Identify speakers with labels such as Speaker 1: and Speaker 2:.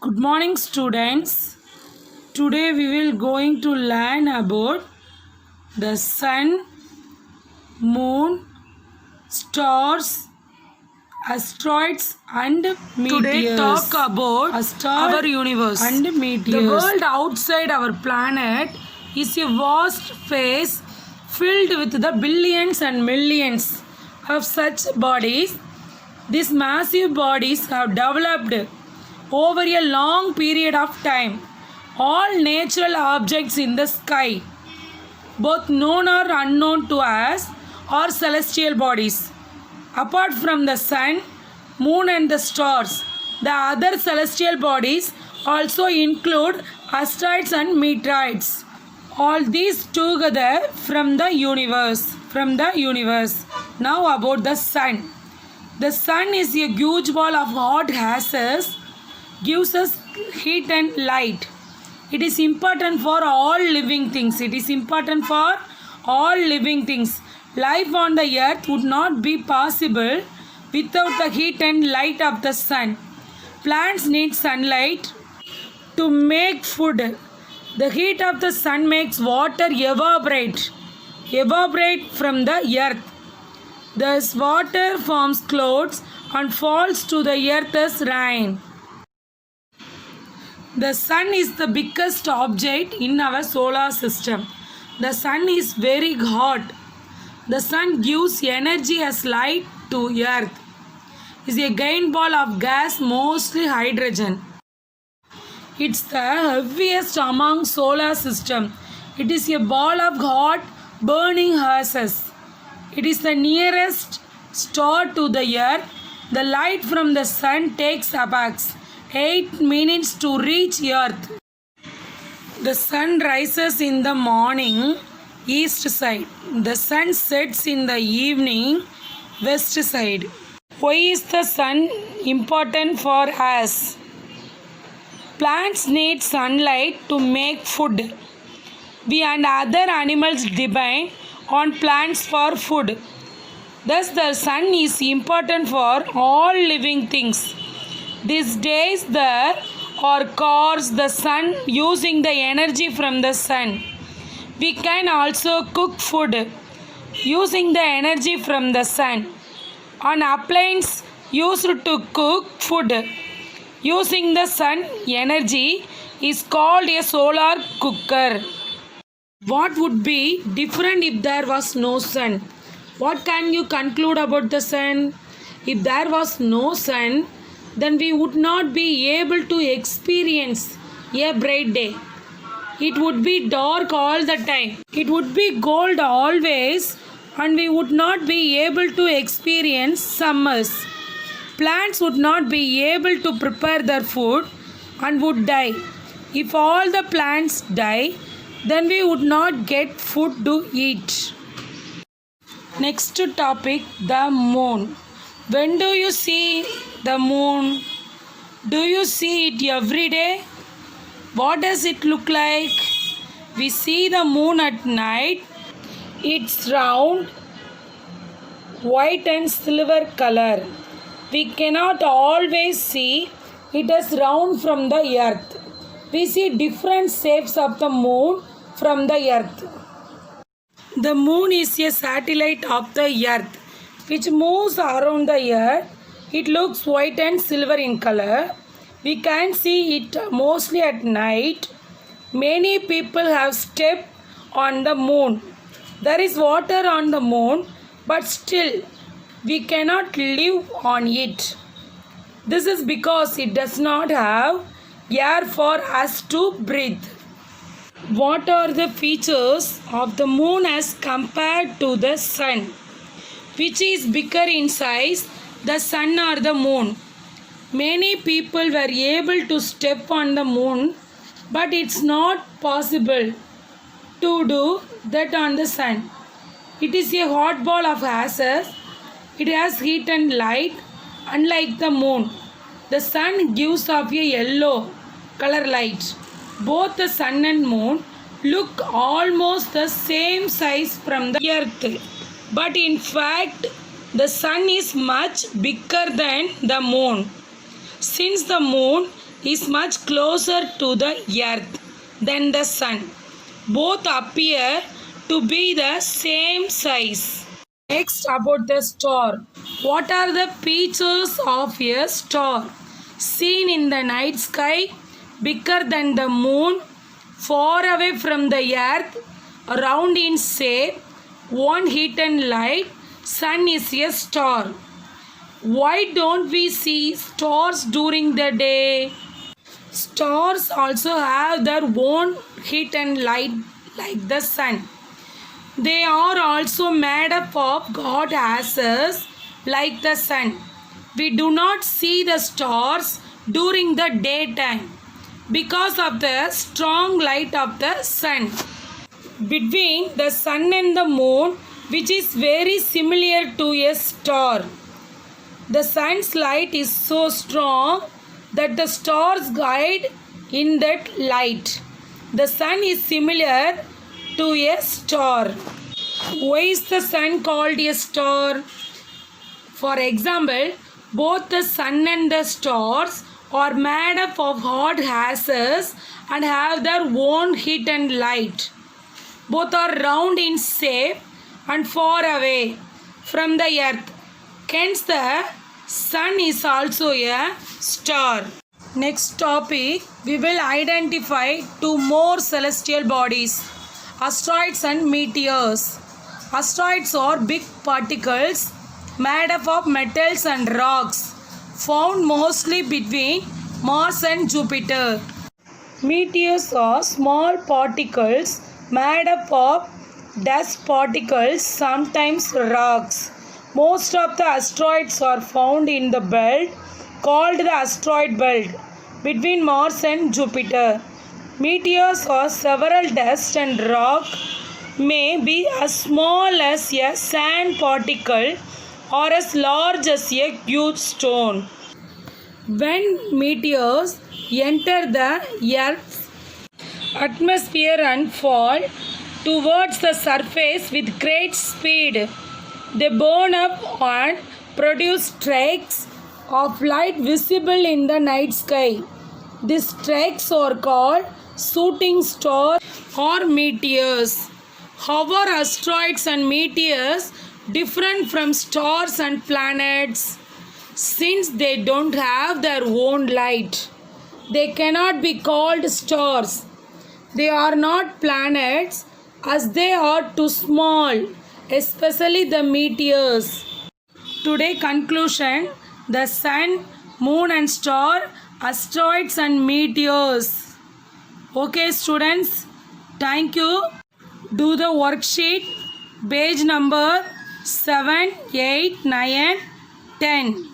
Speaker 1: Good morning, students. Today we will going to learn about the sun, moon, stars, asteroids and meteors. Today talk about our universe and meteors. The world outside our planet is a vast space filled with the billions and millions of such bodies. These massive bodies have developed over a long period of time. All natural objects in the sky, both known or unknown to us, are celestial bodies. Apart from the sun, moon and the stars, the other celestial bodies also include asteroids and meteorites. All these together from the universe. Now about the sun. The sun is a huge ball of hot gases, gives us heat and light. It is important for all living things. Life on the earth would not be possible without the heat and light of the sun. Plants need sunlight to make food. The heat of the sun makes water evaporate from the earth. Thus water forms clouds and falls to the earth as rain. The sun is the biggest object in our solar system. The sun is very hot. The sun gives energy as light to earth. It is a giant ball of gas, mostly hydrogen. It's the heaviest among solar system. It is a ball of hot burning gases. It is the nearest star to the earth. The light from the sun takes about 8 minutes to reach earth. The sun rises in the morning, east side. The sun sets in the evening, west side. Why is the sun important for us? Plants need sunlight to make food. We and other animals depend on plants for food. Thus the sun is important for all living things. These days there are cars, the sun, using the energy from the sun. We can also cook food using the energy from the sun. An appliance used to cook food using the sun energy is called a solar cooker. What would be different if there was no sun? What can you conclude about the sun? If there was no sun, then we would not be able to experience a bright day. It would be dark all the time. It would be cold always, and we would not be able to experience summers. Plants would not be able to prepare their food and would die. If all the plants die, then we would not get food to eat. Next topic, the moon. When do you see the moon? Do you see it every day? What does it look like? We see the moon at night. It's round, white and silver color. We cannot always see it as round from the earth. We see different shapes of the moon from the earth. The moon is a satellite of the earth which moves around the earth. It looks white and silver in color. We can see it mostly at night. Many people have stepped on the moon. There is water on the moon, but still we cannot live on it. This is because it does not have air for us to breathe. What are the features of the moon as compared to the sun? Which is bigger in size, the sun or the moon? Many people were able to step on the moon, but it's not possible to do that on the sun. It is a hot ball of gases. It has heat and light. Unlike the moon, the sun gives off a yellow color light. Both the sun and moon look almost the same size from the earth. But in fact, the sun is much bigger than the moon. Since the moon is much closer to the earth than the sun. Both appear to be the same size. Next, about the star. What are the features of a star? Seen in the night sky, bigger than the moon, far away from the earth, round in shape, one heat and light. Sun is a star. Why don't we see stars during the day? Stars also have their own heat and light like the sun. They are also made up of God gases like the sun. We do not see the stars during the daytime because of the strong light of the sun. Between the sun and the moon, which is very similar to a star, the sun's light is so strong that the stars guide in that light. The sun is similar to a star. Why is the sun called a star? For example, both the sun and the stars are made up of hot gases and have their own heat and light. Both are round in shape and far away from the earth. Hence, the sun is also a star. Next topic, we will identify two more celestial bodies, asteroids and meteors. Asteroids are big particles made up of metals and rocks, found mostly between Mars and Jupiter. Meteors are small particles made up of dust particles, sometimes rocks. Most of the asteroids are found in the belt called the asteroid belt between Mars and Jupiter. Meteors are several dust and rock, may be as small as a sand particle or as large as a huge stone. When meteors enter the Earth's atmosphere and fall towards the surface with great speed, they burn up and produce streaks of light visible in the night sky. These streaks are called shooting stars or meteors. How are asteroids and meteors different from stars and planets? Since they don't have their own light, they cannot be called stars. They are not planets as they are too small, especially the meteors. Today conclusion: the sun, moon and star, asteroids and meteors. Okay students, thank you. Do the worksheet, page number 7, 8, 9, 10.